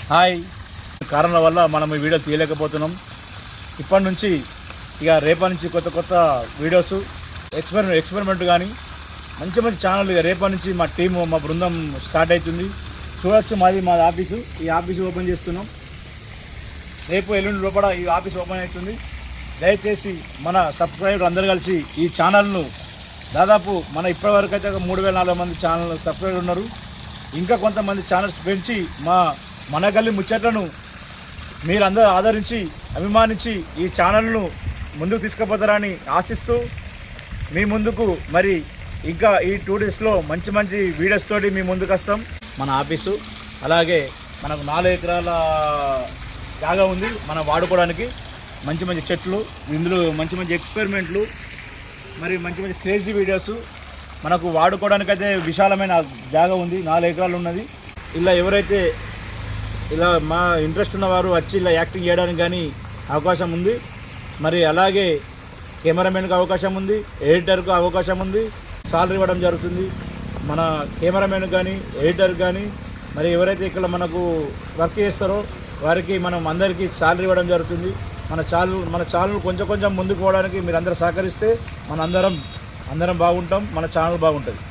Hi. కారణాల వల్ల మనం ఈ వీడియో తీయలేకపోతున్నాం. ఇప్పటి నుంచి ఇక రేపటి నుంచి కొత్త కొత్త వీడియోస్ ఎక్స్పెరిమెంట్ కానీ మంచి మంచి ఛానల్ ఇక రేపటి నుంచి మా టీము మా బృందం స్టార్ట్ అవుతుంది. చూడొచ్చు మాది ఆఫీసు. ఈ ఆఫీసు ఓపెన్ చేస్తున్నాం. రేపు ఎల్లుండి లోపల ఈ ఆఫీస్ ఓపెన్ అవుతుంది. దయచేసి మన సబ్స్క్రైబర్ అందరూ కలిసి ఈ ఛానల్ను దాదాపు మన ఇప్పటివరకు అయితే 3,400 మంది ఛానల్ సబ్స్క్రైబర్ ఉన్నారు. ఇంకా కొంతమంది ఛానల్స్ పెంచి మన గల్లి ముచ్చట్లను మీరందరూ ఆదరించి అభిమానించి ఈ ఛానల్ను ముందుకు తీసుకుపోతారని ఆశిస్తూ మీ ముందుకు మరి ఇంకా ఈ 2 డేస్లో మంచి మంచి వీడియోస్ తోటి మీ ముందుకు వస్తాం. మన ఆఫీసు అలాగే మనకు 4 ఎకరాల జాగా ఉంది మనం వాడుకోవడానికి. మంచి మంచి చెట్లు, ఇందులో మంచి మంచి ఎక్స్పెరిమెంట్లు, మరి మంచి మంచి క్రేజీ వీడియోస్ మనకు వాడుకోవడానికి అయితే విశాలమైన జాగా ఉంది. 4 ఎకరాలు ఉన్నది. ఇలా ఎవరైతే ఇలా మా ఇంట్రెస్ట్ ఉన్నవారు వచ్చి ఇలా యాక్టింగ్ చేయడానికి కానీ అవకాశం ఉంది. మరి అలాగే కెమెరామెన్కి అవకాశం ఉంది, ఎడిటర్కు అవకాశం ఉంది. సాలరీ ఇవ్వడం జరుగుతుంది మన కెమెరామెన్ కానీ ఎడిటర్ కానీ. మరి ఎవరైతే ఇక్కడ మనకు వర్క్ చేస్తారో వారికి మనం అందరికీ సాలరీ ఇవ్వడం జరుగుతుంది. మన ఛానల్ కొంచెం ముందుకు పోవడానికి మీరు అందరూ సహకరిస్తే అందరం బాగుంటాం, మన ఛానల్ బాగుంటుంది.